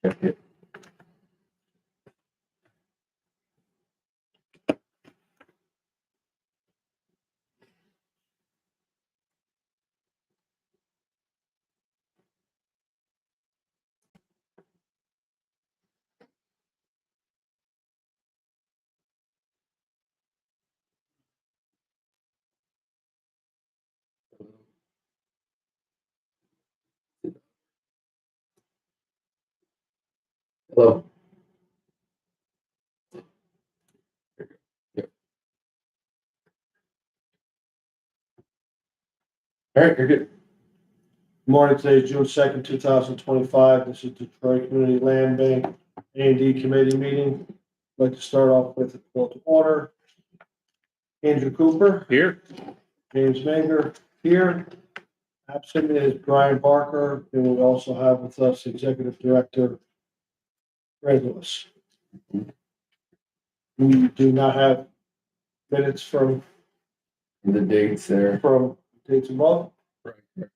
Hello. Yep. All right, you're good. Morning, today is June 2nd, 2025. This is Detroit Community Land Bank A&D Committee meeting. I'd like to start off with a call to order. Andrew Cooper. Here. James Manger here. Absent is Brian Barker, and we also have with us Executive Director Greg Lewis. We do not have minutes from The dates there. dates above. Right. I'm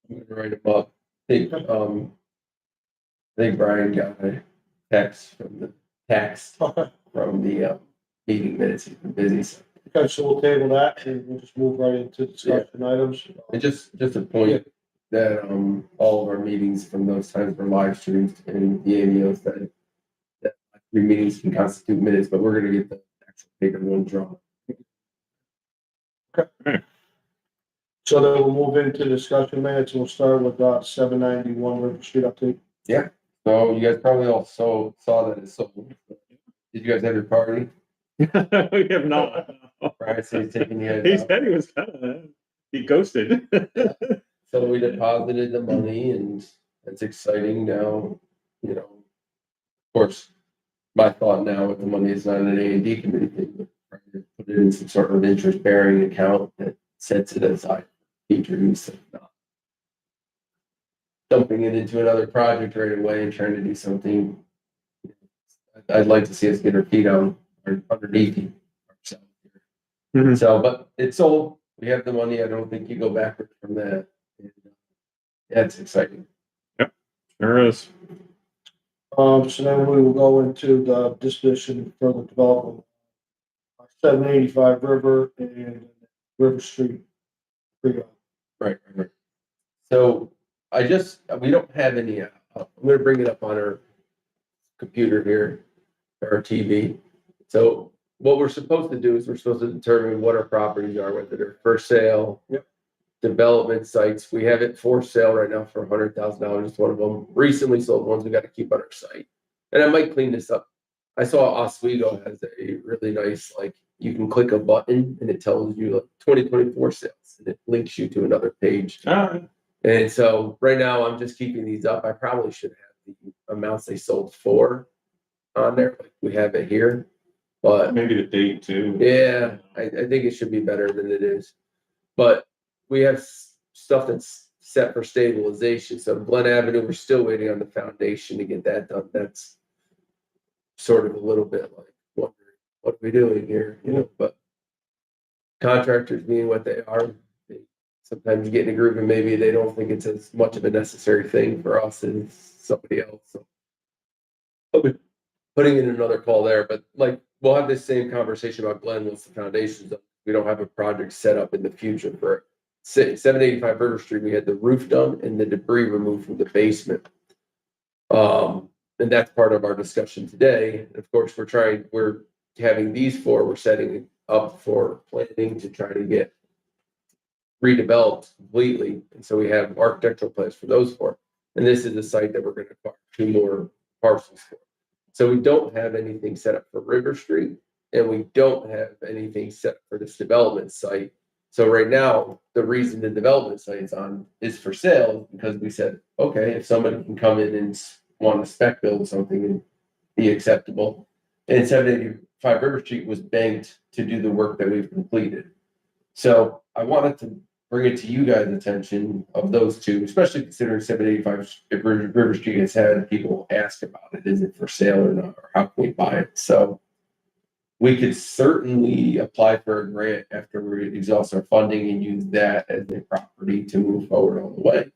gonna write them up. I think Brian got a text from the meeting minutes. He's been busy. So. Okay, so we'll table that and we'll just move right into discussion items. And just a point that all of our meetings from those times were live streamed, and the ADO said that 3 meetings can constitute minutes, but we're gonna get the actual paper one drawn. So then we'll move into discussion minutes. We'll start with 791 River Street update. So you guys probably all saw that it's sold. Did you guys have your party? We have not. Brian said he's taking you He guys out. said he was he ghosted. So we deposited the money, and it's exciting now, you know. Of course, my thought now with the money is not an A&D committee thing, but trying to put it in some sort of interest-bearing account that sets it aside future use and not dumping it into another project right away and trying to do something. I'd like to see us get our feet on or underneath ourselves here. Mhm. So, but it's sold. We have the money. I don't think you go backwards from that. And, yeah, it's exciting. There is. So then we will go into the disposition for the development. 785 River and River Street. Right. So we don't have any, I'm gonna bring it up on our computer here, our TV. So what we're supposed to do is we're supposed to determine what our properties are, whether they're for sale. Yep. Development sites. We have it for sale right now for $100,000. It's one of them. Recently sold ones we got to keep on our site. And I might clean this up. I saw Oswego has a really nice, like, you can click a button and it tells you like 2024 sales, and it links you to another page. All right. And so right now I'm just keeping these up. I probably should have the amounts they sold for on there, like we have it here. But Maybe the date too. yeah, I think it should be better than it is. But we have stuff that's set for stabilization. So Glen Avenue, we're still waiting on the foundation to get that done. That's sort of a little bit like wondering what are we doing here, you know, but contractors being what they are, sometimes you get in a groove and maybe they don't think it's as much of a necessary thing for us as somebody else. So I'll be putting in another call there, but like we'll have this same conversation about Glen once the foundation's up. We don't have a project set up in the future for it. 785 River Street, we had the roof done and the debris removed from the basement. And that's part of our discussion today. Of course, we're having these four, we're setting up for planning to try to get redeveloped completely. And so we have architectural plans for those four. And this is a site that we're going to acquire 2 more parcels for. So we don't have anything set up for River Street, and we don't have anything set for this development site. So right now, the reason the development site is for sale because we said, okay, if somebody can come in and want to spec build something and be acceptable. And 785 River Street was banked to do the work that we've completed. So I wanted to bring it to you guys' attention of those two, especially considering 785 River Street has had people ask about it. Is it for sale or not? Or how can we buy it? So we could certainly apply for a grant after we exhaust our funding and use that as a property to move forward all the way.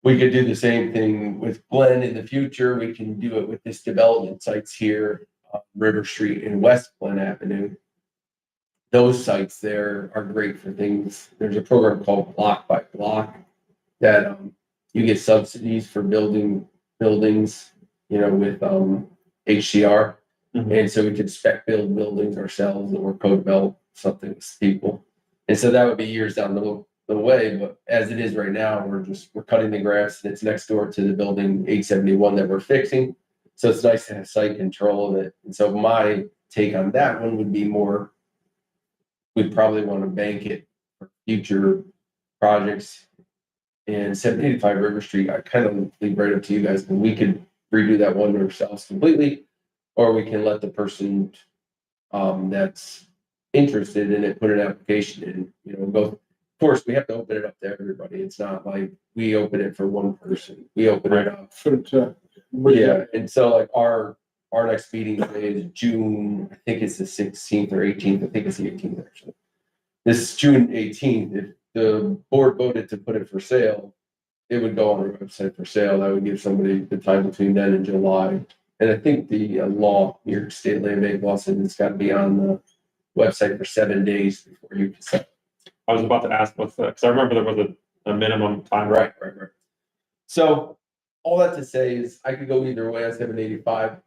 we could do the same thing with Glen in the future. We can do it with this development sites here, River Street and West Glen Avenue. Those sites there are great for things. There's a program called Block by Block that you get subsidies for building buildings, with HCR. Mhm. And so we could spec build buildings ourselves or co-develop something with people. And so that would be years down the way, but as it is right now, we're cutting the grass and it's next door to the building 871 that we're fixing. So it's nice to have site control of it. And so my take on that one would be more, we'd probably want to bank it for future projects. And 785 River Street, I kind of leave right up to you guys, and we could redo that one ourselves completely, or we can let the person that's interested in it put an application in, go. Of course, we have to open it up to everybody. It's not like we open it for one person. We open it up. Yeah, and so like our next meeting is June, I think it's the 16th or 18th. I think it's the 18th actually. This is June 18th. If the board voted to put it for sale, it would go on our website for sale. That would give somebody the time between then and July. And I think the law, New York State Land Bank law said it's got to be on the website for 7 days before you can sell. I was about to ask what's that, because I remember there was a minimum time. Right. So all that to say is I could go either way on 785.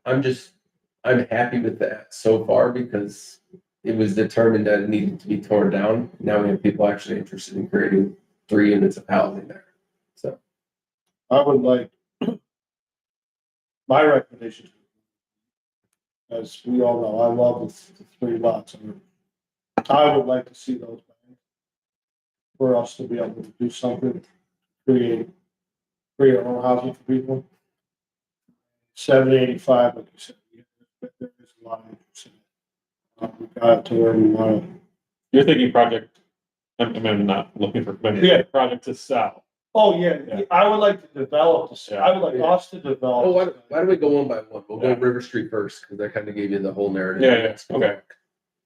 I'm happy with that so far because it was determined that it needed to be torn down. Now we have people actually interested in creating 3 units of housing there. So I would like, my recommendation, as we all know, I love the 3 lots. I would like to see those for us to be able to do something, create our own housing for people. 785, like you said, there is a lot of interest in it. We got to where we want to. You're thinking project, I'm not looking for, but Yeah. project to sell. Oh, yeah, Yeah. I would like to develop this. I would like Yeah. us to develop. oh, why don't we go one by one? We'll go Yeah. River Street first because I kind of gave you the whole narrative. Yeah, okay.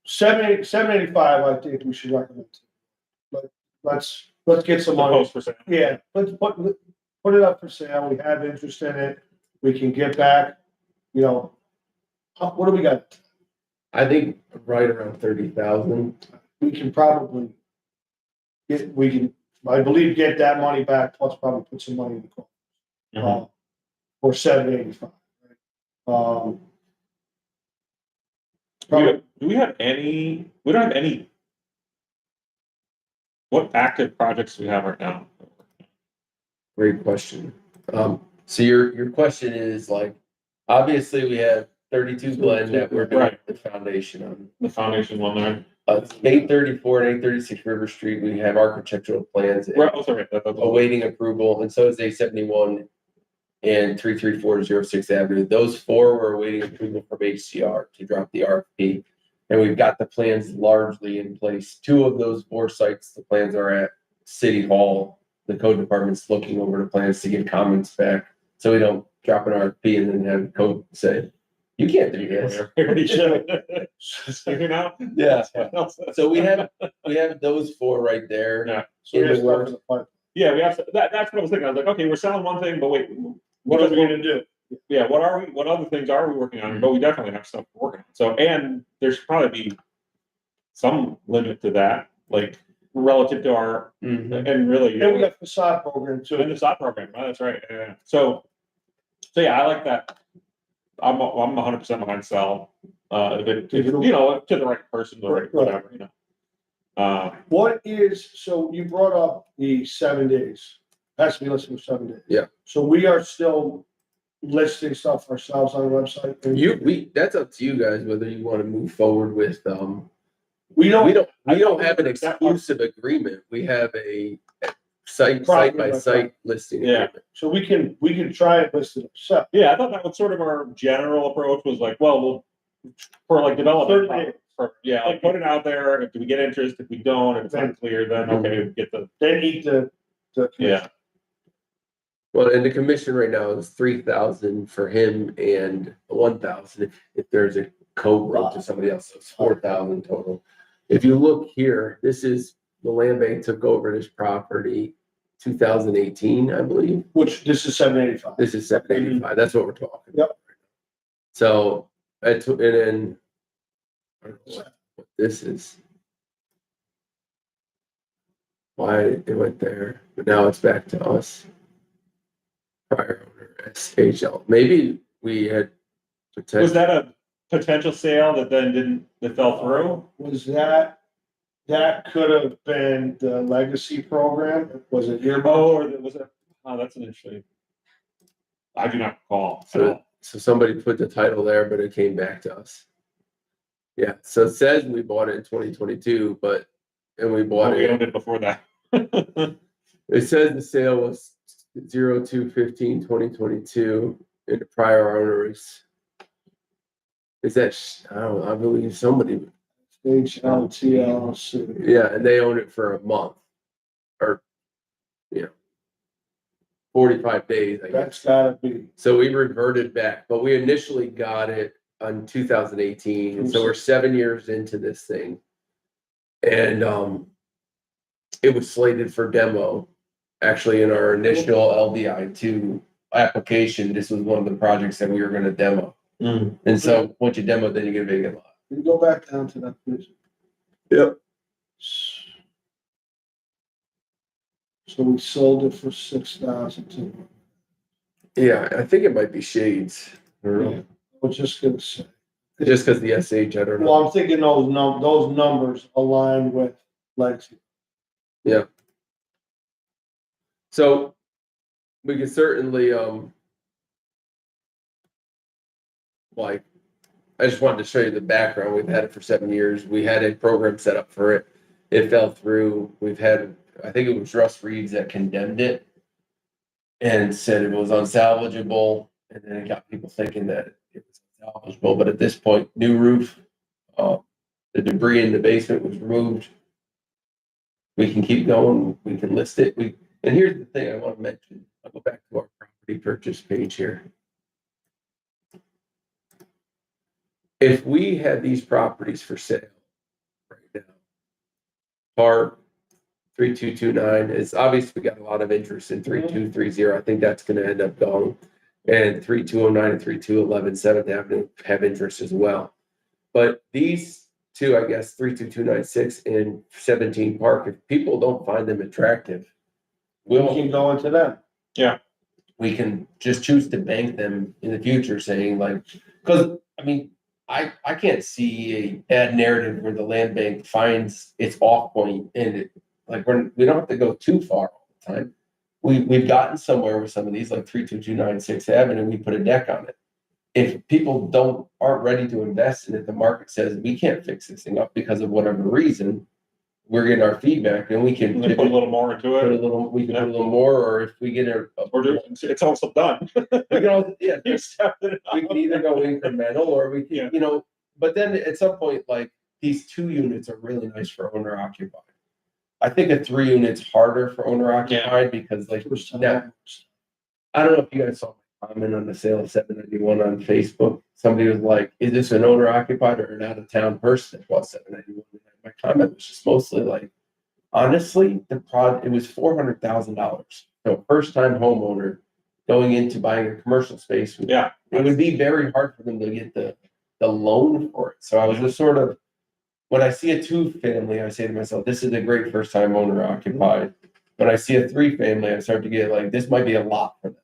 785, I think we should recommend. But let's get some money. Post for sale. Yeah, let's put it up for sale. We have interest in it. We can get back, what do we got? I think right around 30,000. We can probably I believe, get that money back, plus probably put some money in the car. Mhm. Or 785. Do we have any, we don't have any, what active projects do we have right now? Great question. So your question is like, obviously we have 32 Glen that we're doing Right. the foundation on. The foundation one there. 834 and 836 River Street, we have architectural plans Right, oh, sorry, that's awaiting approval, and so is 871 and 33406 Avenue. Those 4 were awaiting approval from HCR to drop the RFP. And we've got the plans largely in place. 2 of those 4 sites, the plans are at City Hall. The code department's looking over the plans to get comments back, so we don't drop an RFP and then have code say, you can't do this. You know? Yeah. So we have those 4 right there. Yeah. So we In have the stuff works. in the pipeline. Yeah, we have, that's what I was thinking. I was like, okay, we're selling one thing, but wait, What are we gonna do? yeah, what other things are we working on? But we definitely have stuff we're working on. So, and there should probably be some limit to that, like relative to our, Mhm. and really. And we got facade program And too. the SOT program, right? That's right. Yeah. So yeah, I like that. I'm 100% behind sell. If it, to the right person, the right whatever, What is, so you brought up the 7 days, has to be listed for 7 days. Yeah. So we are still listing stuff ourselves on the website. That's up to you guys whether you want to move forward with We don't. we don't have an exclusive agreement. We have a site by site listing. Yeah. agreement. So we can try and list it ourselves. Yeah, I thought that was sort of our general approach was like, well, we'll for like development. 30 days. Yeah, like put it out there. If we get interest, if we don't, and it's not clear, then okay, get the Then eat the. yeah. Well, and the commission right now is 3,000 for him and 1,000 if there's a co-broke to somebody else, so it's 4,000 total. If you look here, this is the land bank took over this property 2018, I believe. Which, this is 785. This is 785. That's what we're talking. Yep. about. So I took it in. I don't know what this is. Why it went there, but now it's back to us. Prior owner SHL. Maybe we had Was potential. that a potential sale that then that fell through? Was that could have been the legacy program? Was it earmarked? Oh, or was it, oh, that's an interesting. I do not recall. So somebody put the title there, but it came back to us. Yeah, so it says we bought it in 2022, and we bought We it. owned it before that. It says the sale was 02/15/2022, and the prior owner is that, I don't know, I believe somebody, HLTLC. yeah, and they own it for a month. Or, 45 days, I guess. That's gotta be. So we reverted back, but we initially got it on 2018, and so we're 7 years into this thing. And it was slated for demo. Actually, in our initial LDI2 application, this was one of the projects that we were gonna demo. And so once you demo, then you get a vacant lot. Can you go back down to that, please? Yep. So we sold it for 6,000. Yeah, I think it might be shades. I don't know. I was just gonna say. Just because the SH, I don't know. Well, I'm thinking those numbers align with legacy. So we could certainly, like, I just wanted to show you the background. We've had it for 7 years. We had a program set up for it. It fell through. We've had, I think it was Russ Reeves that condemned it and said it was unsalvageable. And then it got people thinking that it was unsalvageable. But at this point, new roof, the debris in the basement was removed. We can keep going. We can list it. And here's the thing I want to mention. I'll go back to our property purchase page here. If we had these properties for sale right now, Park 3229, it's obvious we got a lot of interest in 3230. I think that's going to end up going. And 3209 and 3211 7th Avenue have interest as well. But these two, I guess, 32296 and 17 Park, if people don't find them attractive, We can go into them. we can just choose to bank them in the future, saying like, because I mean, I can't see a bad narrative where the land bank finds its off point and it, like we don't have to go too far all the time. We've gotten somewhere with some of these, like 32209 6th Avenue, we put a deck on it. If people aren't ready to invest in it, the market says we can't fix this thing up because of whatever reason, we're getting our feedback and we can Put a little more into put a it. little more, or if we get It's also done. we can also, yeah, You stepped it we can either go incremental or we Yeah. can, but then at some point, like these 2 units are really nice for owner occupied. I think a 3 unit's harder for owner occupied because like, now, I don't know if you guys saw my comment on the sale of 791 on Facebook. Somebody was like, is this an owner occupied or an out of town person that bought 791? My comment was just mostly like, honestly, it was $400,000. So first time homeowner going into buying a commercial space. Yeah. It would be very hard for them to get the loan for it. So I was just sort of, when I see a 2-family, I say to myself, this is a great first time owner occupied. When I see a 3-family, I start to get like, this might be a lot for them.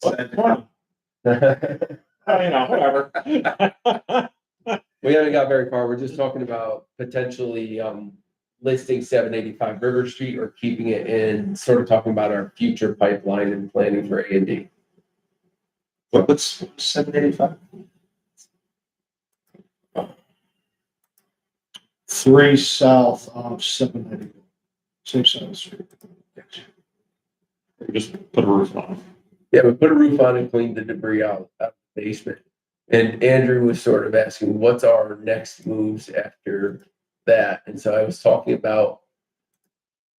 Whatever. We haven't got very far. We're just talking about potentially listing 785 River Street or keeping it in, sort of talking about our future pipeline and planning for A&D. What's 785? 3 south of 790. Same side of the street. Just put a roof on. Yeah, we put a roof on and cleaned the debris out of the basement. And Andrew was sort of asking, what's our next moves after that? And so I was talking about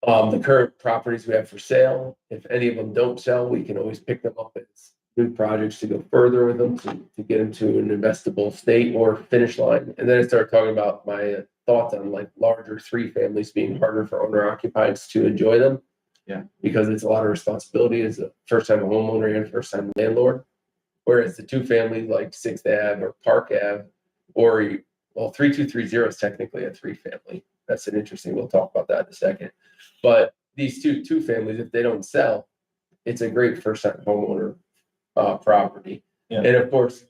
the current properties we have for sale. If any of them don't sell, we can always pick them up as new projects to go further with them to get them to an investable state or finish line. And then I started talking about my thoughts on like larger 3 families being harder for owner occupieds to enjoy them. Yeah. Because it's a lot of responsibility as a first time homeowner and first time landlord. Whereas the 2 families like 6th Ave or Park Ave, or 3230 is technically a 3 family. That's an interesting, we'll talk about that in a second. But these two families, if they don't sell, it's a great first time homeowner property. Yeah. And of course,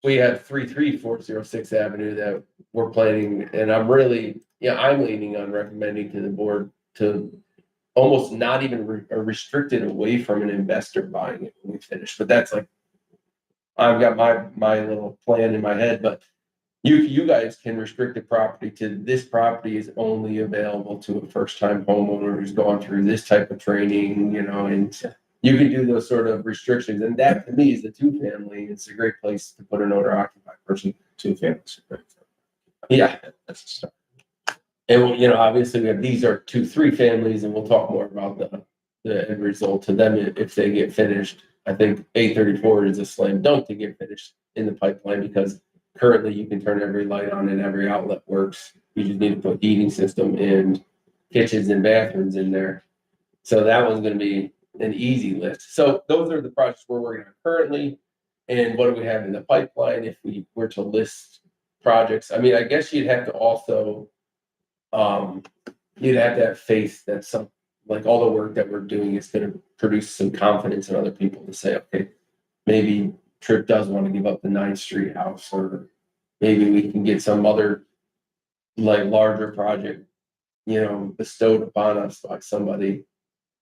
we have 33406 Avenue that we're planning, and I'm leaning on recommending to the board to almost not even restrict it away from an investor buying it when we finish. But that's like, I've got my little plan in my head, but you guys can restrict the property to this property is only available to a first time homeowner who's gone through this type of training, and you can do those sort of restrictions. And that to me is the 2 family. It's a great place to put an owner occupied person. 2 families. Yeah. That's a start. And obviously we have, these are 2-3 families, and we'll talk more about the end result to them if they get finished. I think 834 is a slam dunk to get finished in the pipeline because currently you can turn every light on and every outlet works. You just need to put heating system and kitchens and bathrooms in there. So that one's going to be an easy list. So those are the projects we're working on currently. And what do we have in the pipeline if we were to list projects? I mean, I guess you'd have to also, you'd have to have faith that like all the work that we're doing is going to produce some confidence in other people to say, okay, maybe Tripp does want to give up the 9th Street house, or maybe we can get some other like larger project, bestowed upon us by somebody,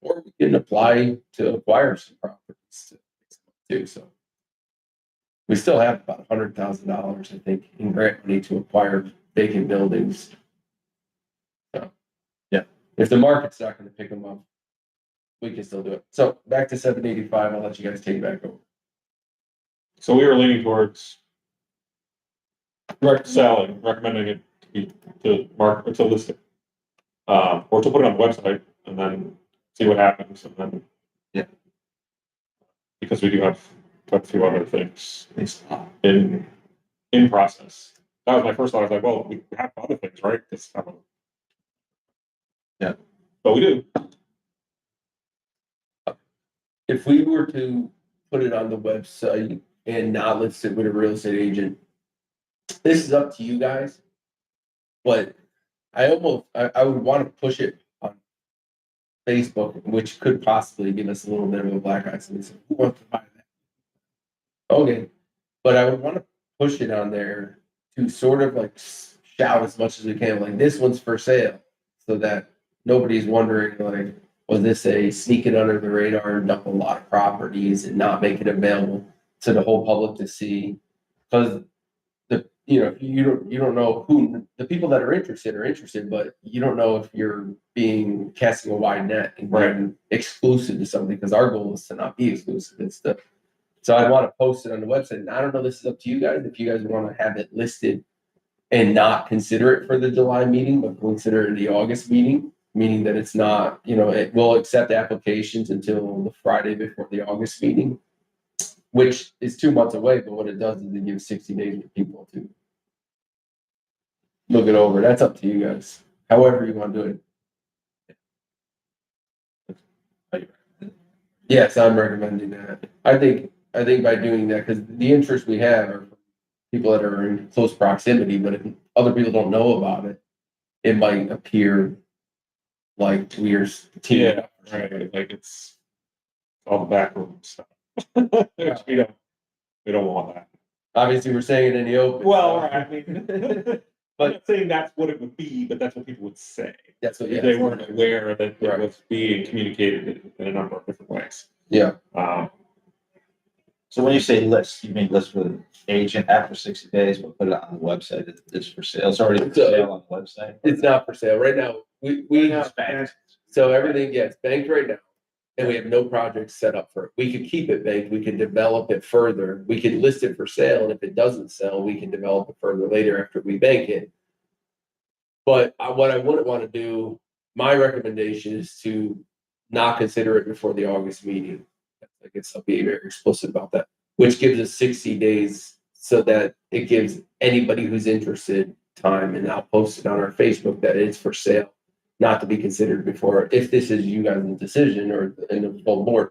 or we can apply to acquire some properties too. So we still have about $100,000, I think, in grant money to acquire vacant buildings. So, yeah, if the market's not going to pick them up, we can still do it. So back to 785. I'll let you guys take it back over. So we were leaning towards recommending it to market, to list it. Or to put it on the website and then see what happens, and then. Yeah. Because we do have quite a few other things in process. That was my first thought. I was like, well, we have other things, right? Yeah. But we do. If we were to put it on the website and not list it with a real estate agent, this is up to you guys. But I would want to push it on Facebook, which could possibly give us a little bit of a black eye. So who wants to buy that? Okay. But I would want to push it on there to sort of like shout as much as we can, like this one's for sale, so that nobody's wondering like, was this a sneak it under the radar and dump a lot of properties and not make it available to the whole public to see? Because you don't know who the people that are interested, but you don't know if you're casting a wide net and being exclusive to something, because our goal is to not be exclusive. So I want to post it on the website. And I don't know, this is up to you guys. If you guys want to have it listed and not consider it for the July meeting, but consider it the August meeting, meaning that it's not, it will accept applications until the Friday before the August meeting, which is 2 months away. But what it does is it gives 60 days for people to look it over. That's up to you guys. However you want to do it. Yes, I'm recommending that. I think by doing that, because the interest we have are people that are in close proximity, but if other people don't know about it, it might appear like we're teaming up. Right. Like it's all the backroom stuff. Which we don't want that. Obviously, we're saying it in the open. Well, so- I mean, I'm not saying that's what it would be, but that's what people would say. That's what. If they weren't aware that it Right. was being communicated in a number of different ways. Yeah. So when you say list, you mean list with an agent after 60 days, we'll put it on the website, it's for sale, it's already for sale on the website? It's not for sale right now. We It's banked. so everything, yeah, it's banked right now, and we have no projects set up for it. We could keep it banked. We could develop it further. We could list it for sale, and if it doesn't sell, we can develop it further later after we bank it. But what I wouldn't want to do, my recommendation is to not consider it before the August meeting. I guess I'll be very explicit about that, which gives us 60 days so that it gives anybody who's interested time, and I'll post it on our Facebook that it's for sale, not to be considered before, if this is you guys' decision or in the full board.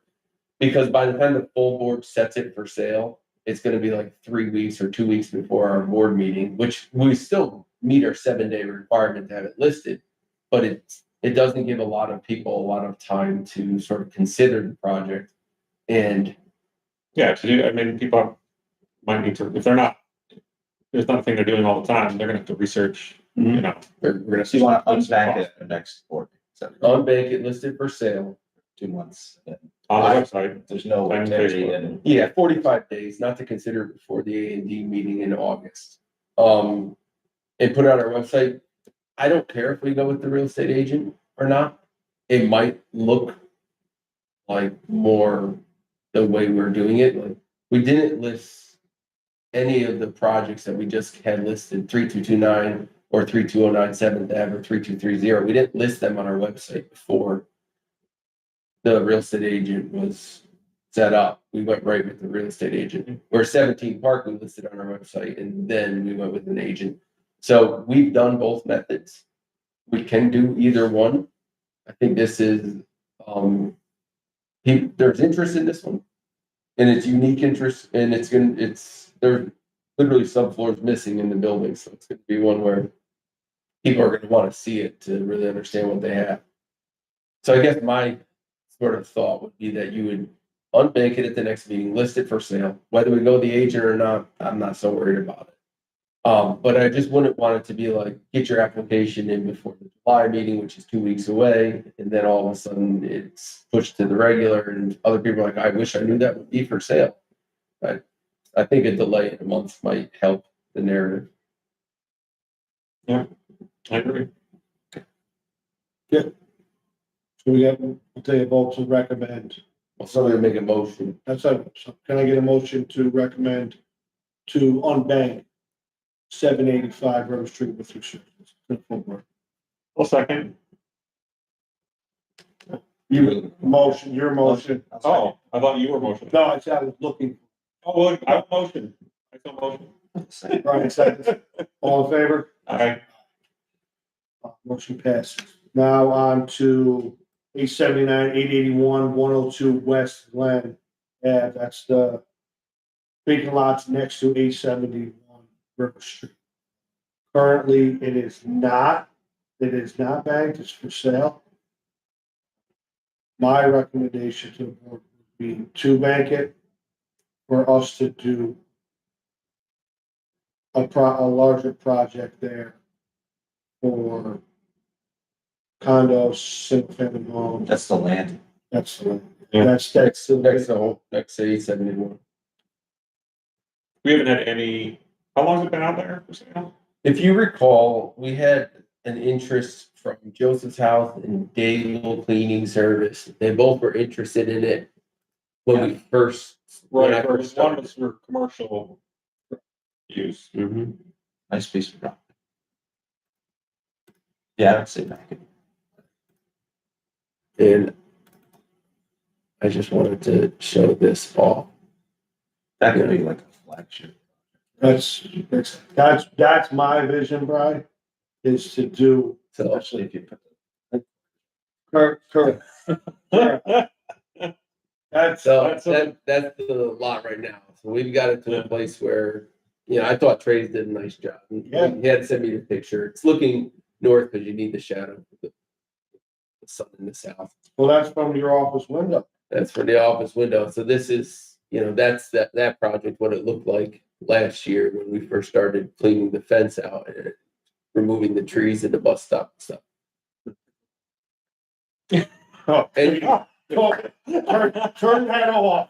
Because by the time the full board sets it for sale, it's gonna be like 3 weeks or 2 weeks before our board meeting, which we still meet our 7-day requirement to have it listed. But it doesn't give a lot of people a lot of time to sort of consider the project. And Yeah, to do, I mean, people might need to, if they're not, there's nothing they're doing all the time, they're gonna have to research, you know. we're gonna So you wanna What's the unbank cost? it the next board, so unbank it, listed for sale. 2 months, and On the website, there's no On activity Facebook. and. Yeah, 45 days, not to consider before the A&D meeting in August. And put it on our website. I don't care if we go with the real estate agent or not. It might look like more the way we're doing it. Like, we didn't list any of the projects that we just had listed, 3229 or 3209 Seventh Ave or 3230. We didn't list them on our website before the real estate agent was set up. We went right with the real estate agent. Where 17 Park, we listed on our website, and then we went with an agent. So we've done both methods. We can do either one. I think this is, there's interest in this one. And it's unique interest, and there's literally subfloors missing in the building, so it's gonna be one where people are gonna wanna see it to really understand what they have. So I guess my sort of thought would be that you would unbank it at the next meeting, list it for sale. Whether we go the agent or not, I'm not so worried about it. But I just wouldn't want it to be like, get your application in before the July meeting, which is 2 weeks away, and then all of a sudden it's pushed to the regular, and other people are like, I wish I knew that would be for sale. But I think a delay in a month might help the narrative. I agree. So we'll take a vote to recommend. Well, somebody make a motion. That's it. So can I get a motion to recommend to unbank 785 River Street with restrictions? To the full board. Well, second, You, motion, your motion. oh, I thought you were motioning. No, I said I was looking. Oh, well, I motion, I still motion. Brian second. All in favor? I, Motion passes. Now on to 879, 881, 102 West Glen. Yeah, that's the vacant lots next to 871 River Street. Currently, it is not banked, it's for sale. My recommendation to the board would be to bank it, for us to do a larger project there for condos, single family homes. That's the land. That's, Yeah. that's, Next to 871. we haven't had any, how long has it been out there for sale? If you recall, we had an interest from Joseph's House and Daigle Cleaning Service. They both were interested in it when we first. when I Right, first one started. was for commercial use. Mhm. Nice piece of property. Yeah, I would say back. And I just wanted to show this off. That could be like a flagship. that's my vision, Brian, is to do, So Especially if you put correct. That's, that's the lot right now. So we've got it to a place where, I thought Trey's did a nice job. Yeah. He had sent me the picture. It's looking north because you need the shadow of the sun in the south. well, that's from your office window. That's for the office window. So this is, that's that project, what it looked like last year when we first started cleaning the fence out and removing the trees at the bus stop and stuff. Oh, And turn that off.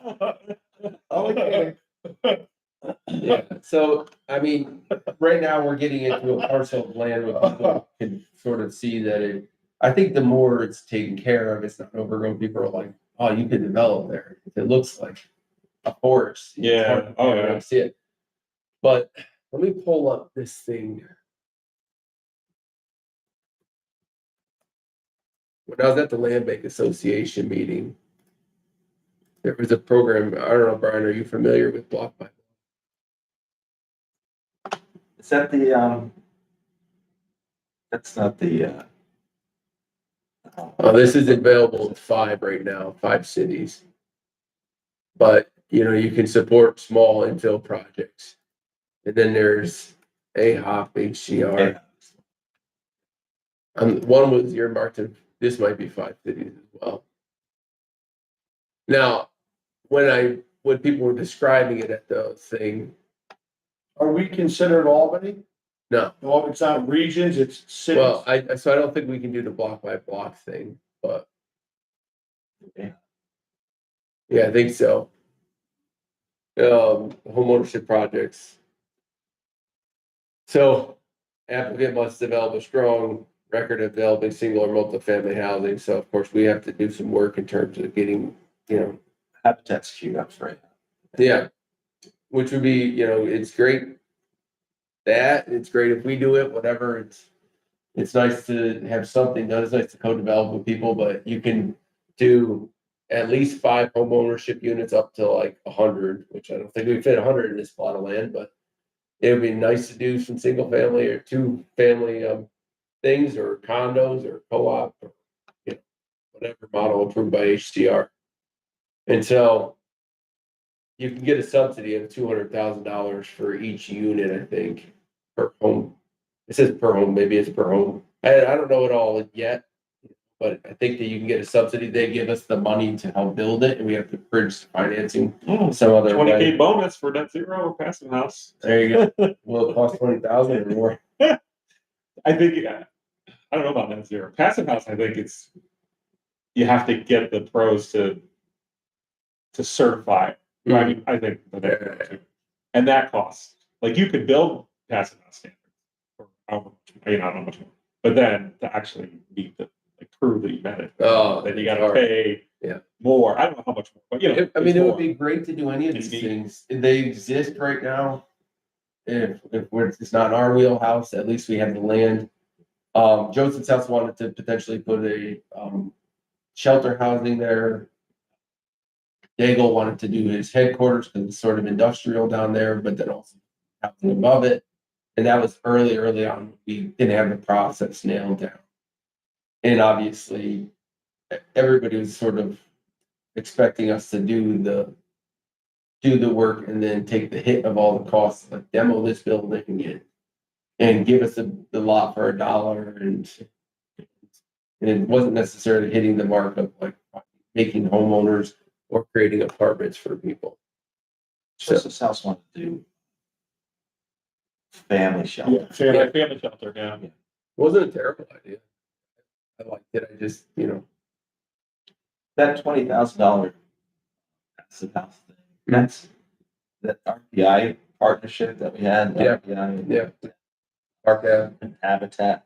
okay. Yeah, so I mean, right now we're getting into a parcel of land where people can sort of see that I think the more it's taken care of, it's not overgrown. People are like, oh, you could develop there. If it looks like a forest. it's Yeah. hard to Oh, really yeah. See it. But let me pull up this thing. When I was at the Land Bank Association meeting, there was a program. I don't know, Brian, are you familiar with Block by? Is that the That's not the, This is available in 5 right now, 5 cities. But, you can support small infill projects. And then there's AHOP, HCR. One was earmarked, and this might be 5 cities as well. Now, when people were describing it at the thing, Are we considered Albany? no. No, it's not regions, it's cities. Well, so I don't think we can do the block by block thing, but Yeah. yeah, I think so. Homeownership projects. So applicant must develop a strong record of developing single or multifamily housing. So of course, we have to do some work in terms of getting, Habitat's queued up for it. yeah, which would be, it's great. It's great if we do it, whatever. It's nice to have something done. It's nice to co-develop with people, but you can do at least 5 home ownership units up to like 100, which I don't think we fit 100 in this plot of land, but it would be nice to do some single family or 2 family things, or condos or co-op, or whatever model approved by HCR. And so you can get a subsidy of $200,000 for each unit, I think, per home. It says per home, maybe it's per home. I don't know it all yet, but I think that you can get a subsidy. They give us the money to help build it, and we have to bridge the financing some other way. 20K bonus for net zero passive house. There you go. Will it cost 20,000 or more? I think, I don't know about net zero. Passive house, I think you have to get the pros to certify. I mean, I think and that costs, like, you could build passive house standards for however much, I don't know much more, but then to actually meet the, like, prove that you met it, then you gotta pay more. I don't know how much more, but I mean, it's it would more. be great to do any of It's these neat. things. They exist right now. If it's not in our wheelhouse, at least we have the land. Joseph's House wanted to potentially put a shelter housing there. Daigle wanted to do his headquarters because it's sort of industrial down there, but then also housing above it. And that was early on. We didn't have the process nailed down. And obviously, everybody was sort of expecting us to do the work and then take the hit of all the costs, like demo this building and give us the lot for $1. And it wasn't necessarily hitting the mark of like making homeowners or creating apartments for people. So this house wants to do family shelter. Yeah, family. Family shelter, yeah. Wasn't a terrible idea. I liked it. I just, That $20,000 passive house thing, that's that RPI partnership that we had. Yeah. RPI yeah. Park Ave. and Habitat.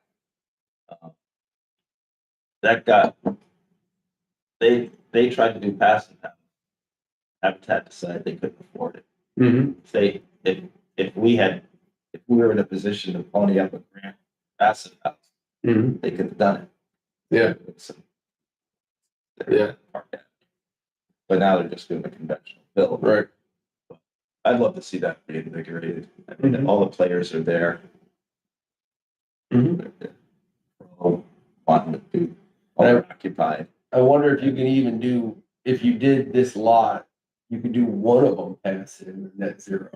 That got, they tried to do passive house. Habitat decided they couldn't afford it. Mm-hmm. If we were in a position to pony up a grant passive house, Mm-hmm. they could have done it. Yeah. Yeah. But now they're just doing a conventional build. Right. I'd love to see that reinvigorated. I mean, Mhm. all the players are there. Mhm. They're all wanting to do owner occupied. I wonder if you can even do, if you did this lot, you could do one of them passive and net zero,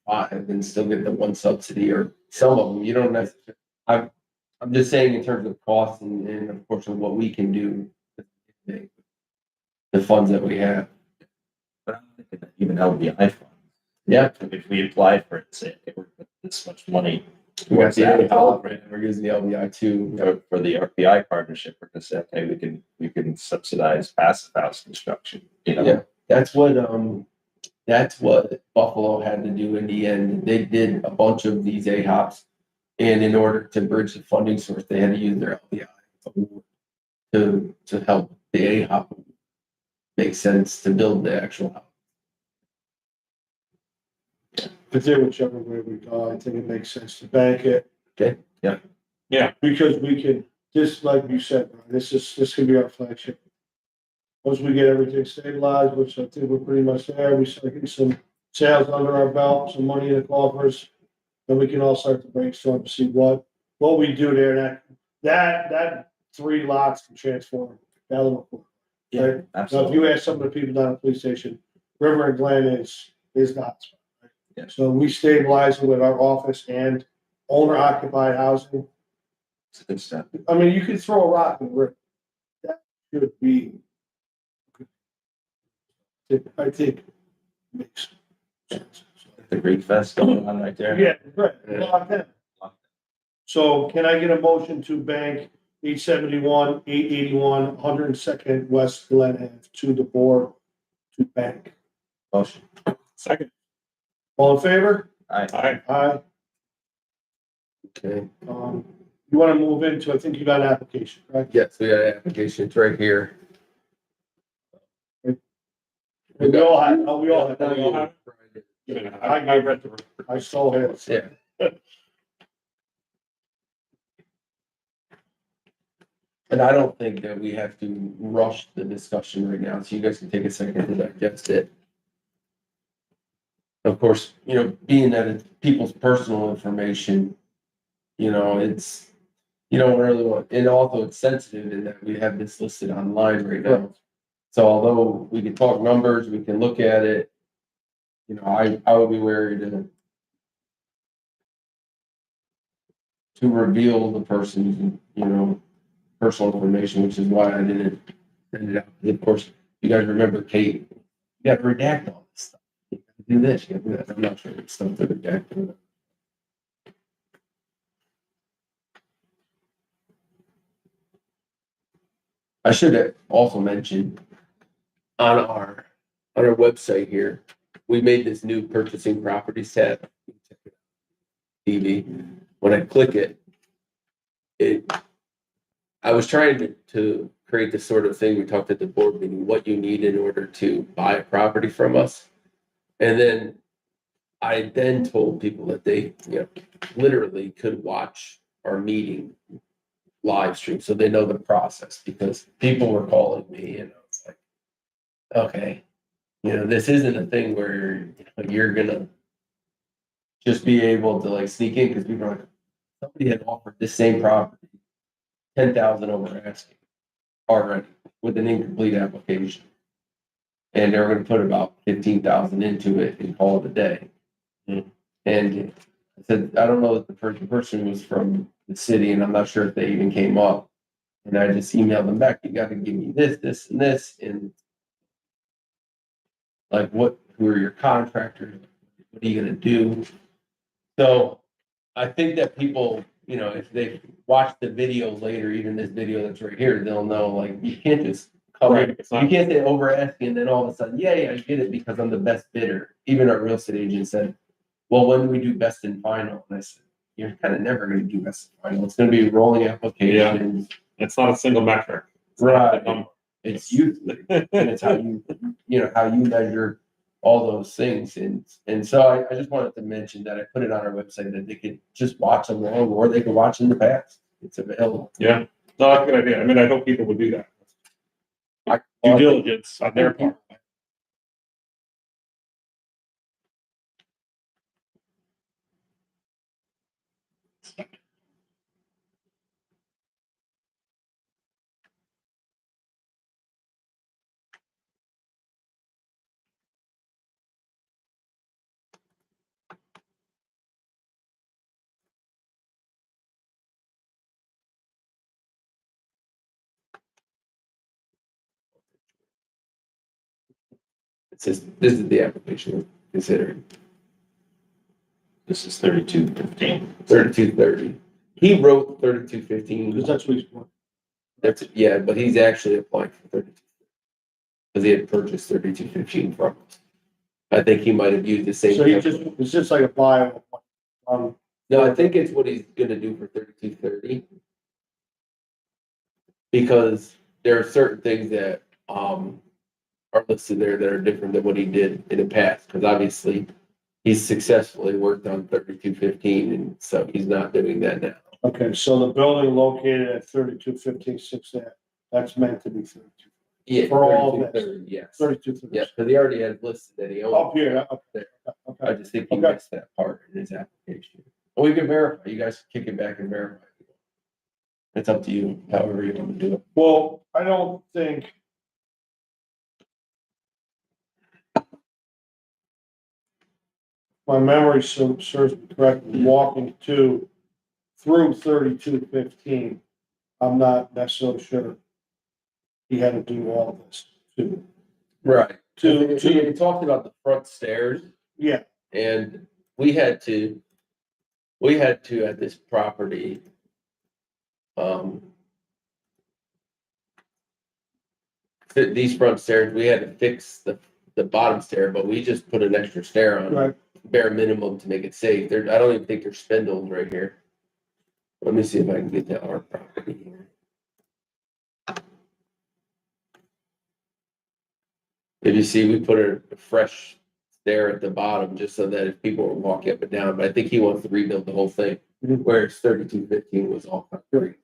5, and still get the one subsidy, or some of them. You don't necessarily. I'm just saying in terms of cost and of course of what we can do, the funds that we have. But I'm thinking that even LBI funds. Yeah. If we apply for it, and say, okay, we're putting this much money We got towards the that AHOP, right? We're using the LBI too. for the RPI partnership, we're gonna say, okay, we can subsidize passive house construction, Yeah. That's what Buffalo had to do in the end. They did a bunch of these AHOPs, and in order to bridge the funding source, they had to use their LBI to help the AHOP make sense to build the actual house. To do whichever way we go, I think it makes sense to bank it. Okay. Yeah. Because we can, just like you said, Brian, this could be our flagship. Once we get everything stabilized, which I think we're pretty much there, we start getting some sales under our belt, some money in the coffers, then we can all start to brainstorm to see what what we do there, that 3 lots can transform. That little. Yeah, Right. Now, if absolutely. you ask some of the people down at the police station, River and Glen is not. Right? Yeah. So we stabilize it with our office and owner occupied housing. It's a good step. I mean, you could throw a rock in the river. That should be. I think makes sense. The Greek Fest going on right there. Yeah, right. Yeah. Locked in. So can I get a motion to bank 871, 881, 102nd West Glen Ave to the board to bank? Motion. Second, All in favor? aye, Aye. Okay. You want to move into, I think you got an application, right? Yes, we got an application. It's right here. We all have, we all Now have. you- I read the. I saw it. Yeah. And I don't think that we have to rush the discussion right now, so you guys can take a second to digest it. Of course, being that it's people's personal information, it's, you don't really want, and also it's sensitive in that we have this listed online right now. So although we can talk numbers, we can look at it, I would be wary to reveal the person's, personal information, which is why I didn't send it out. Of course, you guys remember Kate, you got to redact all this stuff. You got to do this, you got to do that. I'm not sure it's stuff to redact. I should have also mentioned on our website here, we made this new purchasing properties tab. TV. When I click it, I was trying to create this sort of thing we talked at the board meeting, what you need in order to buy a property from us. And then I then told people that they, literally could watch our meeting live stream, so they know the process, because people were calling me and I was like, okay, this isn't a thing where you're gonna just be able to like sneak in, because people are like, somebody had offered this same property 10,000 over asking already with an incomplete application. And they're gonna put about 15,000 into it and call it a day. And I said, I don't know if the person was from the city, and I'm not sure if they even came up. And I just emailed them back, you gotta give me this, this, and this, and like who are your contractors? What are you gonna do? So I think that people, if they watch the video later, even this video that's right here, they'll know, like, you can't just come in. Right, it's not- You can't say over asking and then all of a sudden, yeah, I get it because I'm the best bidder. Even our real estate agent said, well, when do we do best and final? And I said, you're kind of never gonna do best and final. It's gonna be rolling applications. It's not a single metric. It's not the Right. number. It's youth, and it's how you, how you measure all those things. And so I just wanted to mention that I put it on our website that they could just watch along, or they could watch in the past. It's available. Yeah, no, that's a good idea. I mean, I hope people would do that. Due I think- diligence on their part. It says, this is the application considering This is 3215. 3230. He wrote Because 3215. that's what he's. That's, yeah, but he's actually applying for 32. Because he had purchased 3215 from us. I think he might have used the same. So he template. just, it's just like a bio. No, I think it's what he's gonna do for 3230. Because there are certain things that are listed there that are different than what he did in the past, because obviously he's successfully worked on 3215, and so he's not doing that now. Okay, so the building located at 3215 that's meant to be 32. Yeah, For all of this. 3230, yes. 32. Yeah, because he already had listed that he Up owned. here, I okay. just think he Okay. missed that part in his application. And we can verify, you guys can kick it back and verify It's up to you, however you want to do it. Well, I don't think. My memory serves me correctly, walking through 3215. I'm not necessarily sure he had to do all this too. Right. To- We talked about the front stairs, Yeah, and we had to at this property. These front stairs, we had to fix the bottom stair, but we just put an extra stair on. right. Bare minimum to make it safe. There, I don't even think there's spindles right here. Let me see if I can get to our property here. If you see, we put a fresh stair at the bottom just so that if people were walking up and down, but I think he wants to rebuild the whole thing, Mhm. whereas 3215 was all concrete.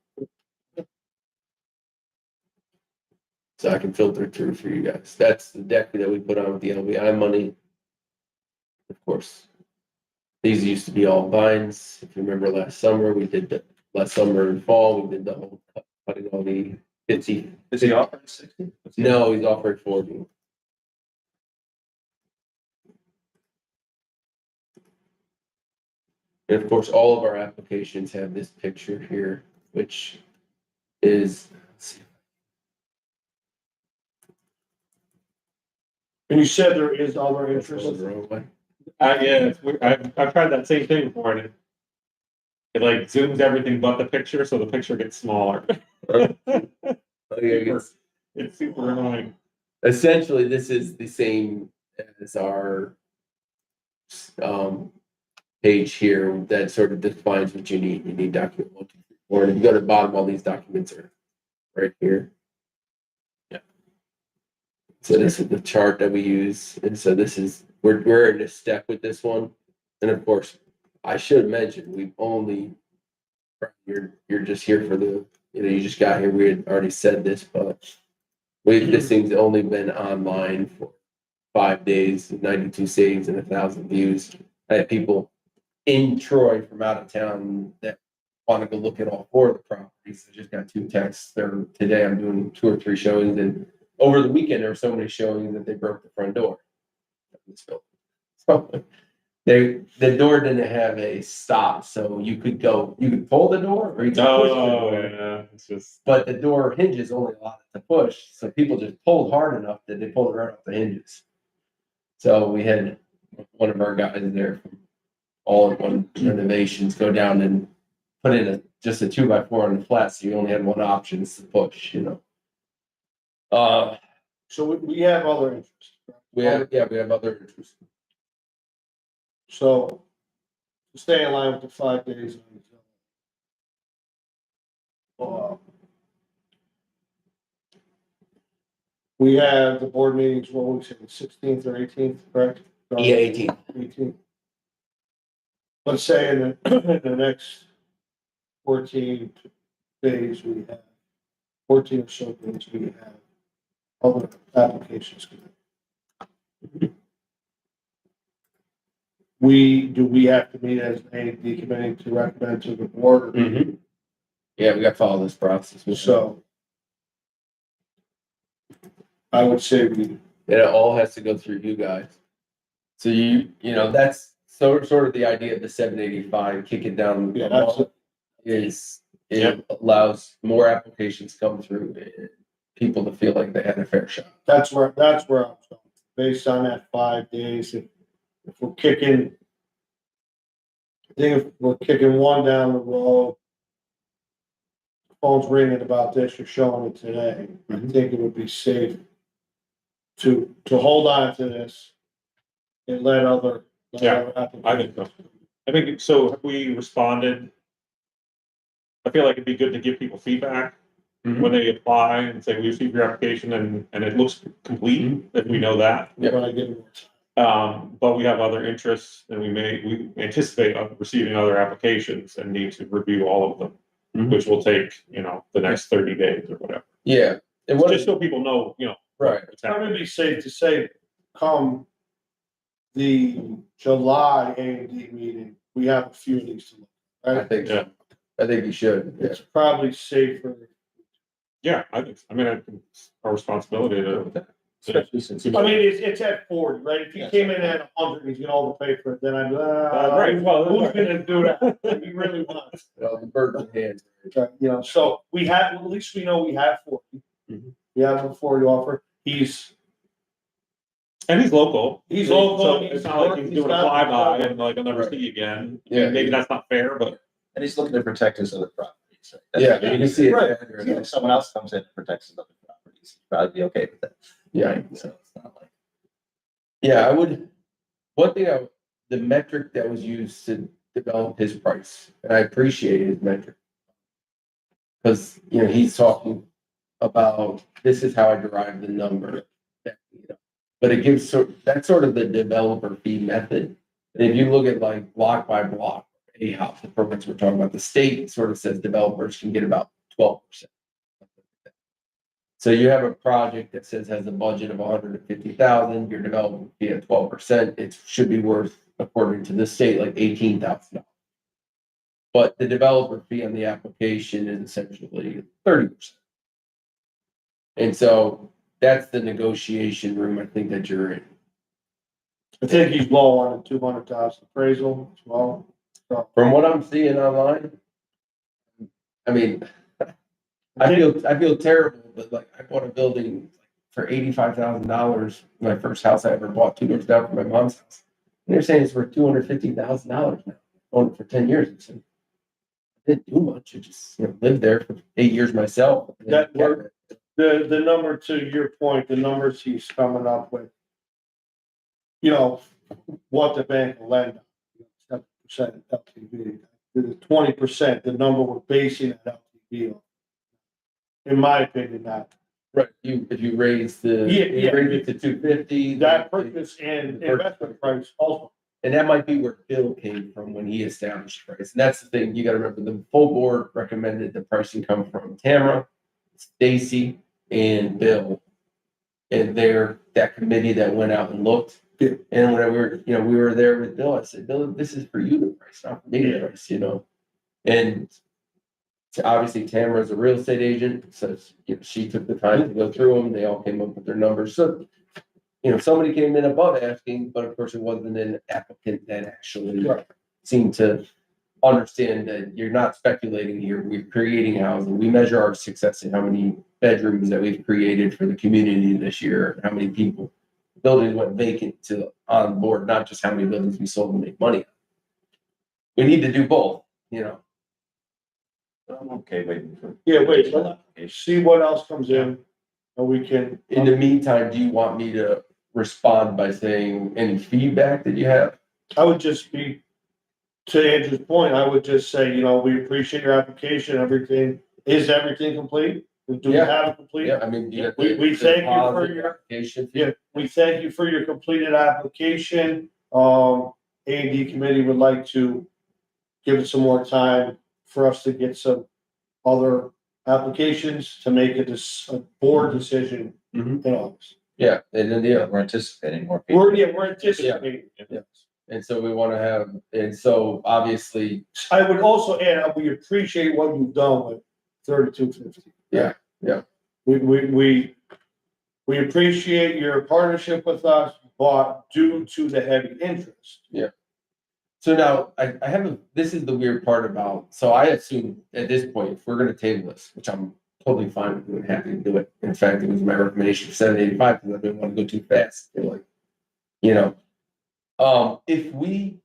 So I can filter through for you guys. That's the deck that we put on with the LBI money. Of course. These used to be all vines. If you remember last summer, we did the last summer and fall, we did the whole cutting all the 50. Is he offering 60? No, he's offering 40. And of course, all of our applications have this picture here, which is, let's see. And you said there is other That's interest. going the wrong way. Yeah, it's weird. I've tried that same thing before, and it like zooms everything but the picture, so the picture gets smaller. Oh, yeah, it's- It's super annoying. Essentially, this is the same as our page here that sort of defines what you need. You need document 1, 2, 3, 4. And if you go to the bottom, all these documents are right here. Yeah. So this is the chart that we use, and so this is we're in a step with this one, and of course, I should mention we've only you're just here for the you just got here. We had already said this, but this thing's only been online for 5 days, 92 saves and 1,000 views. I had people in Troy from out of town that want to go look at all 4 of the properties. I just got 2 texts. Today I'm doing 2 or 3 showings, and over the weekend there were so many showings that they broke the front door. So the door didn't have a stop, so you could pull the door or you could push the Oh, door. yeah, it's just, But the door hinges only allowed it to push, so people just pulled hard enough that they pulled it right off the hinges. So we had one of our guys there from All in One Renovations go down and put in just a 2x4 on the flat, so you only had one option is to push, So we have other interests. we have other interests. So to stay in line with the 5 days. We have the board meetings, what we said, 16th or 18th, correct? 18. 18th. Let's say in the next 14 days, we have 14 or so days, we have other applications. Do we have to meet as an A&D committee to recommend to the board? Mm-hmm. Yeah, we got to follow this process. So I would say we, It all has to go through you guys. So that's sort of the idea of the 785, kick it down. yeah, absolutely. It allows more applications come through, and people to feel like they had a fair shot. That's where I was going. Based on that 5 days, if we're kicking, I think if we're kicking one down the road, phone's ringing about this, you're showing it today. I think it would be safe to hold on to this and let other. Yeah, I think so. I think, so have we responded? I feel like it'd be good to give people feedback when they apply and say, we received your application and it looks complete, if we know that. When I get it. But we have other interests and we anticipate receiving other applications and need to review all of them, which will take, the next 30 days or whatever. Yeah. And Just so people know, right. what's It happening. would be safe to say, come the July A&D meeting, we have a few of these to look, I right? think so. I think you should. Yeah. It's probably safer. Yeah, I think, I think it's our responsibility to. Especially since. I mean, it's at 40, right? If he came in at 100, he's gonna overpay for it, then I'd, Right, well, who's gonna do that? He really wants. The bird in hand. You know, so we have, at least we know we have 40. Mhm. We have a 40 offer. And he's local. He's local, So he's it's not like he's working, doing a he's not- flyby and like I'll never Right. see you again. Yeah. Maybe that's not fair, but And he's looking to protect his other properties. Yeah, you can see it. Right. If someone else comes in and protects his other properties, he'd probably be okay with that. Yeah. So it's not like. Yeah, I would, one thing the metric that was used to develop his price, and I appreciate his metric. Because, he's talking about, this is how I derive the number. But it gives that's sort of the developer fee method. And if you look at like block by block, AHOP, the programs we're talking about, the state sort of says developers can get about 12%. So you have a project that says has a budget of 150,000, your development fee at 12%, it should be worth, according to the state, like $18,000. But the developer fee on the application is essentially 30%. And so that's the negotiation room I think that you're in. I think he's low on the 200,000 appraisal as well. From what I'm seeing online, I mean, I feel terrible, but like I bought a building for $85,000. My first house I ever bought 2 doors down from my mom's house. And they're saying it's worth $250,000 now. Owned it for 10 years. I said, I didn't do much. I just lived there for 8 years myself. That worked. The number, to your point, the numbers he's coming up with, what the bank will lend on, 7% LTV. The 20%, the number we're basing that LTV on. In my opinion, that Right. If you raise the Yeah, you yeah. raise it to 250, that purchase and investment price also. and that might be where Bill came from when he established the price. And that's the thing, you gotta remember, the full board recommended the pricing come from Tamara, Stacy, and Bill. And that committee that went out and looked. Yeah. And when we were there with Bill, I said, Bill, this is for you to price, not for me to price, And obviously Tamara's a real estate agent, so she took the time to go through them. They all came up with their numbers. So, somebody came in above asking, but of course it wasn't an applicant that actually Right. seemed to understand that you're not speculating here. We're creating housing. We measure our success in how many bedrooms that we've created for the community this year, how many people. Buildings went vacant to on board, not just how many buildings we sold to make money. We need to do both, I'm okay waiting for. Yeah, wait, see what else comes in, and we can. In the meantime, do you want me to respond by saying any feedback that you have? I would just be, to Andrew's point, I would just say, we appreciate your application, is everything complete? Do we Yeah. have it complete? Yeah, I mean, do you have We the thank you for deposit your- application? Yeah, we thank you for your completed application. A&D committee would like to give it some more time for us to get some other applications to make a board decision Mhm. in August. Yeah, and then, We're anticipating more people. We're anticipating. and so we want to have, and so obviously, I would also add, we appreciate what you've done with 3250. Yeah, yeah. We appreciate your partnership with us, but due to the heavy interest. so now I have this is the weird part about, so I assume at this point, if we're going to table this, which I'm totally fine with doing, happy to do it. In fact, it was my recommendation for 785 because I didn't want to go too fast. They're like, if we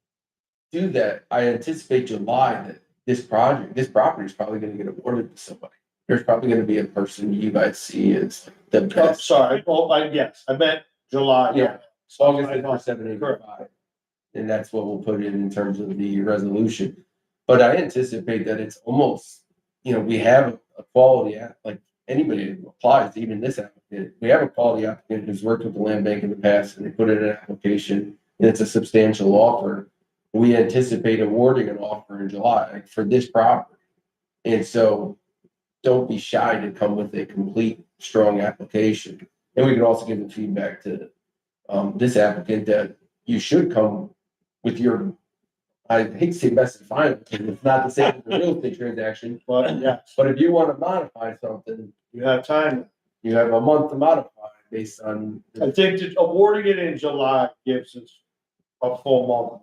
do that, I anticipate July that this property is probably going to get awarded to somebody. There's probably going to be a person you guys see as the Oh, best. sorry, yes, I meant July, yeah. August is for 785. And that's what we'll put in terms of the resolution. But I anticipate that it's almost, we have a quality, like anybody who applies, even this applicant, we have a quality applicant who's worked with the land bank in the past and they put in an application and it's a substantial offer. We anticipate awarding an offer in July for this property. And so don't be shy to come with a complete, strong application. And we can also give the feedback to this applicant that you should come with your I hate to say best and final, because it's not the same as a real estate transaction, but yes, but if you want to modify something, you have time. you have a month to modify based on. I think that awarding it in July gives us a full month.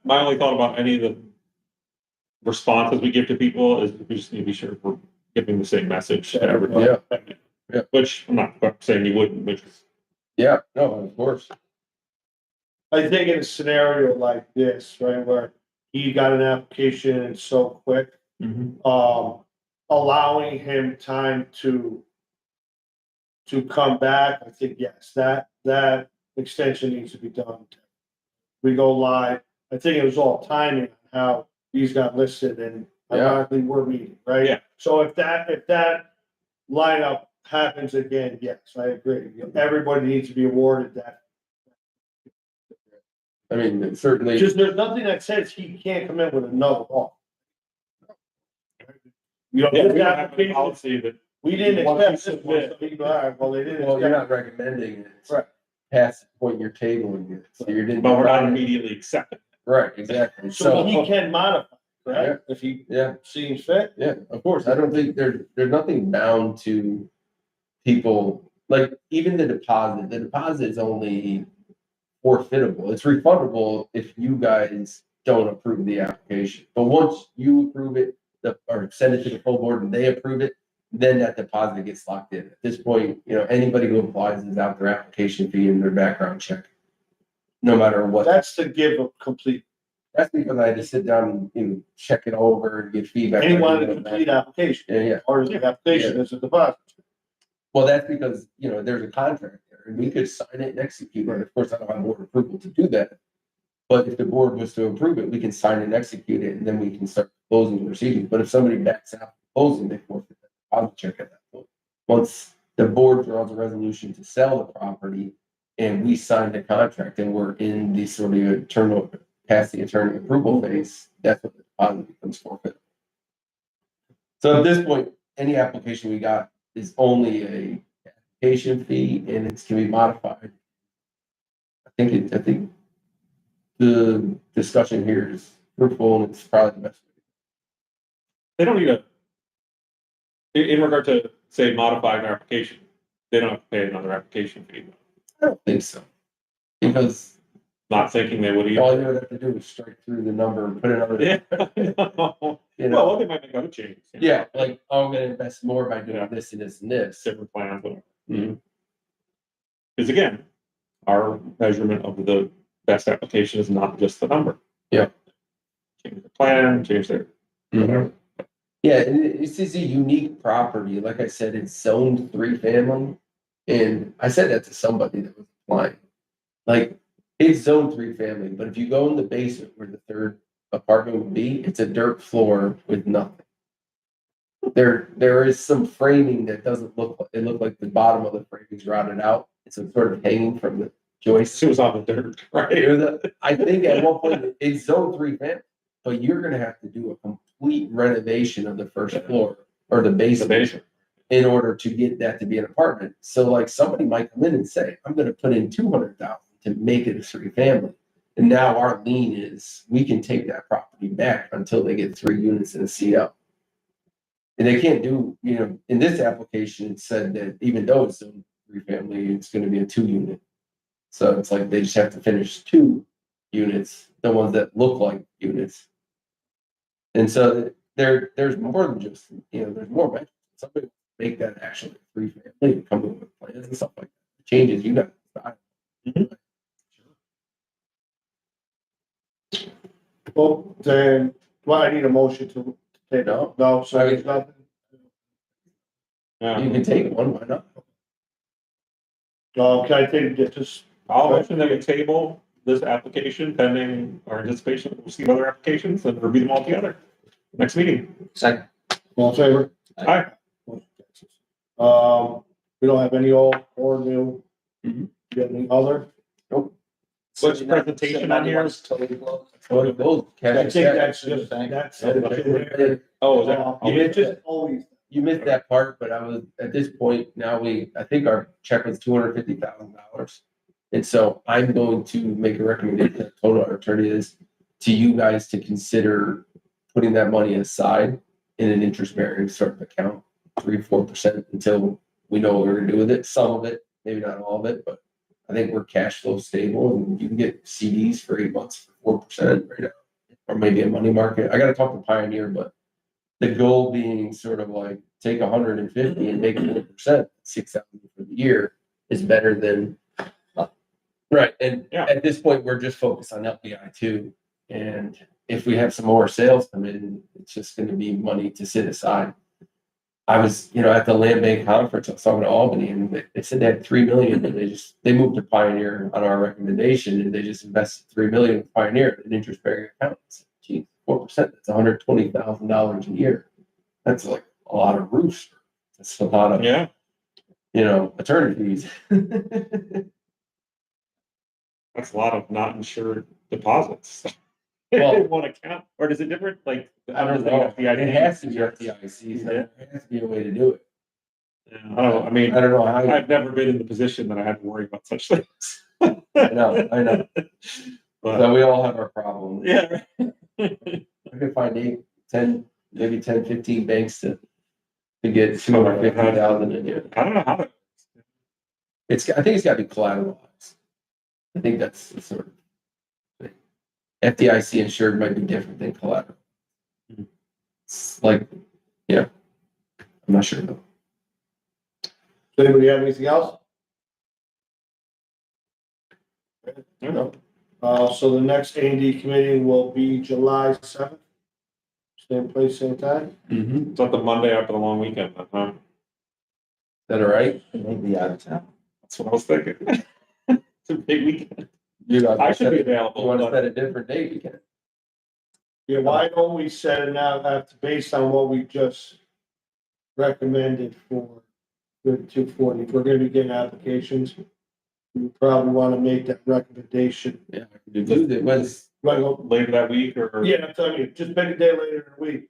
My only thought about any of the responses we give to people is we just need to be sure we're giving the same message to everybody. Yeah. Yeah. Which I'm not saying you wouldn't, which is, Yeah, no, of course. I think in a scenario like this, right, where he got an application and so quick, allowing him time to come back, I think, yes, that extension needs to be done. We go live, I think it was all timing on how these got listed and Yeah. ironically we're meeting, right? Yeah. So if that lineup happens again, yes, I agree. Everybody needs to be awarded that. I mean, it certainly, Just, there's nothing that says he can't come in with another offer. You know, yeah, this we don't have a application, policy that, we didn't Once you expect this one, submit- so you go, all right, well, they didn't well, you're expect. not recommending it. It's Right. past the point you're tabling it, so you didn't. but we're not immediately accepting. Right, exactly. So he can modify, Yeah. right, if he Yeah, seems fit. yeah, of course. I don't think there's nothing bound to people, like even the deposit is only forfeitable. It's refundable if you guys don't approve the application. But once you approve it, or send it to the full board and they approve it, then that deposit gets locked in. At this point, anybody who applies is out their application fee and their background check. No matter what. That's to give a complete, That's because I had to sit down and check it over and get feedback. and he wanted a complete application, Yeah, yeah. part of the application is a deposit. Well, that's because, there's a contract there and we could sign it and execute it. Of course, I don't have board approval to do that. But if the board was to approve it, we can sign and execute it and then we can start closing the proceedings. But if somebody backs out closing, they forfeit the deposit check at that point. Once the board draws a resolution to sell the property and we sign the contract and we're in the sort of past the attorney approval phase, that's when the deposit becomes forfeit. So at this point, any application we got is only a application fee and it can be modified. I think the discussion here is fruitful and it's probably the best. They don't need in regard to, say, modifying their application, they don't have to pay another application fee. I don't think so. Because Not thinking they would all either. you would have to do is strike through the number and put another, Yeah. you know, Well, they might make other changes. yeah, like, oh, I'm gonna invest more by doing this and this and this. Different plans, whatever. Mhm. Because again, our measurement of the best application is not just the number. Yeah. Change the plan, change their, whatever. Yeah, and this is a unique property. Like I said, it's zoned 3-family. And I said that to somebody that was applying. Like, it's zoned 3-family, but if you go in the basement where the third apartment would be, it's a dirt floor with nothing. There is some framing that doesn't look like the bottom of the framing's rotted out. It's sort of hanging from the joist. It was on the dirt, right? I think at one point it's zone 3-family, but you're gonna have to do a complete renovation of the first floor or the The basement basement. in order to get that to be an apartment. So like somebody might come in and say, I'm gonna put in 200,000 to make it a 3-family. And now our lien is, we can take that property back until they get 3 units in a CO. And they can't do, in this application, it said that even though it's a 3-family, it's gonna be a 2-unit. So it's like they just have to finish 2 units, the ones that look like units. And so there's more than just, there's more metrics. Somebody make that actually 3-family, come up with plans and stuff like that. Changes, you got to decide. Well, then, I need a motion to take, no, so there's nothing. You Yeah. can take one, why not? Can I take, get this, I'll motion that we table this application pending our anticipation, we'll see other applications and review them all together. Next meeting. Second. all in favor? Aye. We don't have any old or new. Mhm. You have any other? What's the presentation on here? Totally closed. So it goes, I cash think check. that's just, that's. Oh, is that? It's just always. You missed that part, but I was, at this point, I think our check was $250,000. And so I'm going to make a recommendation, I told our attorney this, to you guys to consider putting that money aside in an interest bearing sort of account, 3-4% until we know what we're gonna do with it. Some of it, maybe not all of it, but I think we're cash flow stable and you can get CDs for 8 months for 4% right now. Or maybe a money market. I gotta talk to Pioneer, but the goal being sort of like take 150 and make 4%, 6,000 for the year is better than. Right, and Yeah. at this point, we're just focused on LPI too. And if we have some more sales come in, it's just gonna be money to sit aside. I was, at the land bank conference, I was talking to Albany and they said they had 3 million and they moved to Pioneer on our recommendation and they just invested 3 million with Pioneer in interest bearing accounts. Gee, 4%, that's $120,000 a year. That's like a lot of roofs. That's a lot of, Yeah, attorney fees. that's a lot of not insured deposits. Well- In one account, or is it different? Like, I don't know. It has to be FDIC. There has to be a way to do it. Yeah, I don't know. I mean, I don't know how. I've never been in the position that I had to worry about such things. I know. But, So we all have our problems. yeah. I could find 8, 10, maybe 10, 15 banks to get 250,000 in here. I don't know how to. I think it's gotta be collateralized. I think that's the sort of thing. FDIC insured might be different than collateral. Mhm. It's like, yeah, I'm not sure though. Does anybody have anything else? No. So the next A&D committee will be July 7th. Same place, same time. Mm-hmm. It's not the Monday after the long weekend, then, huh? Is that all right? Maybe out of town. That's what I was thinking. It's a big weekend. You I should be You available. want to but- set a different date, you can. Yeah, why don't we set it now, based on what we just recommended for the 240? If we're gonna be getting applications, we probably wanna make that recommendation. Yeah, I can do Tuesday, Wednesday. Right, well, Later that week or? yeah, I'm telling you, just make a day later in the week.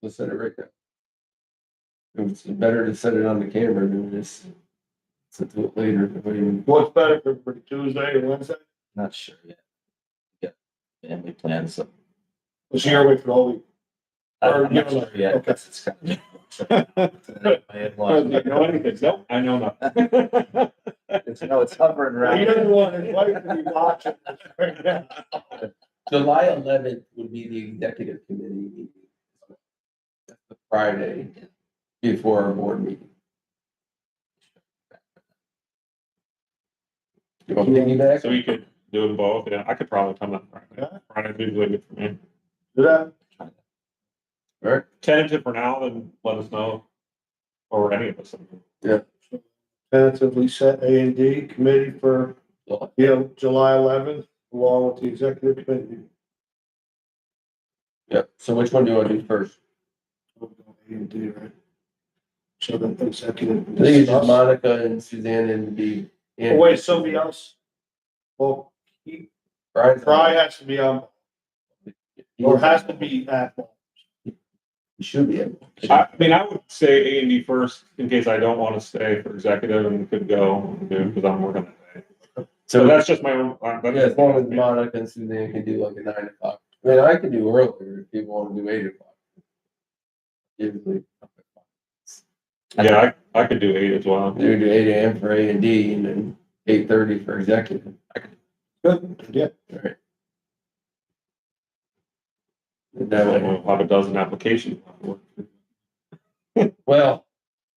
Let's set it right now. It's better to set it on the camera than just set it later. What's better for Tuesday or Wednesday? Not sure yet. Yeah, family plans, so. Let's hear wait for the whole week. I'm not sure yet, Okay. because it's kind of. My in-laws- You know anything? Nope, I know nothing. It's hovering He around. doesn't want his wife to be watching this right now. July 11th would be the executive committee meeting. That's the Friday before our board meeting. You want to piggyback? So we could do them both, yeah, I could probably come on Friday. Yeah. Friday'd be really good for me. Do that. All right. Tentative for now, then let us know. Or any of us. Tentatively set A&D committee for, July 11th, along with the executive committee. Yep. So which one do you want to do first? A&D, right? So the executive. I think it's just Monica and Suzanne and the. Oh, wait, somebody else? Well, he Brian's- probably has to be on, or has to be at. He should be able. I mean, I would say A&D first, in case I don't want to stay for executive and could go, because I'm working that day. So that's just my own. Yeah, as long as Monica and Suzanne can do like a 9 o'clock. I mean, I can do earlier if people want to do 8 o'clock. Usually. Yeah, I could do 8 as well. Do 8 AM for A and D and then 8:30 for executive. Good, yeah. All right. And That that way way, we'll have a dozen applications. well,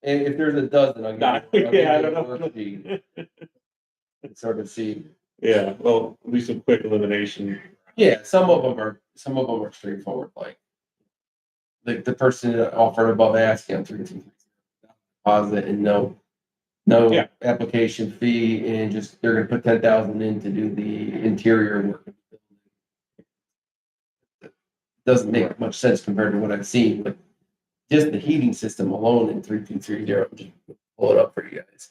if there's a dozen, I'll Nah, give you. I'll give yeah, I you a don't know. worksheet and sort of see. Yeah, well, at least some quick elimination. Yeah, some of them are straightforward, like the person that offered above asking on 3 deposit and no Yeah. application fee and just they're gonna put 10,000 in to do the interior work. Doesn't make much sense compared to what I've seen, but just the heating system alone in 3230, just pull it up for you guys.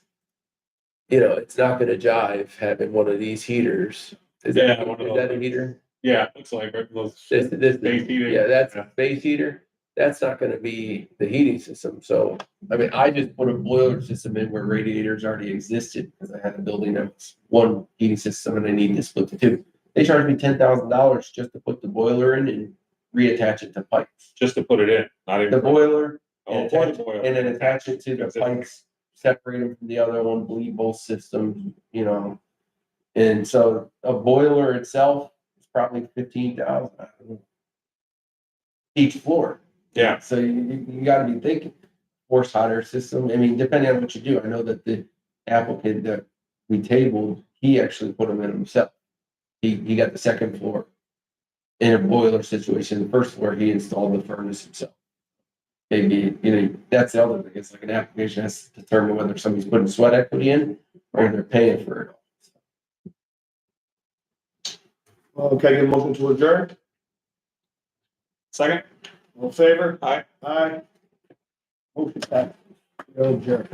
It's not gonna jive having one of these heaters. Is Yeah, that one of is those. that a heater? Yeah, looks like it. Those This space heating. yeah, that's Yeah. a space heater. that's not gonna be the heating system. So, I mean, I just put a boiler system in where radiators already existed because I had a building that was one heating system and I needed to split the two. They charged me $10,000 just to put the boiler in and reattach it to pipes. Just to put it in, not even. The boiler Oh, and or the attach, boiler. and then attach it to the That's it. pipes, separate them from the other one, bleed both systems, you know. And so a boiler itself is probably 15,000, I don't know. Each floor. Yeah, So you gotta be thinking, forced hot air system, I mean, depending on what you do, I know that the applicant that we tabled, he actually put them in himself. He got the second floor in a boiler situation, the first floor, he installed the furnace himself. Maybe, you know, that's the other thing, it's like an application has to determine whether somebody's putting sweat equity in or they're paying for it. Okay, get a motion to adjourn, second, all in favor? Aye. Aye. Motion passed. Adjourn.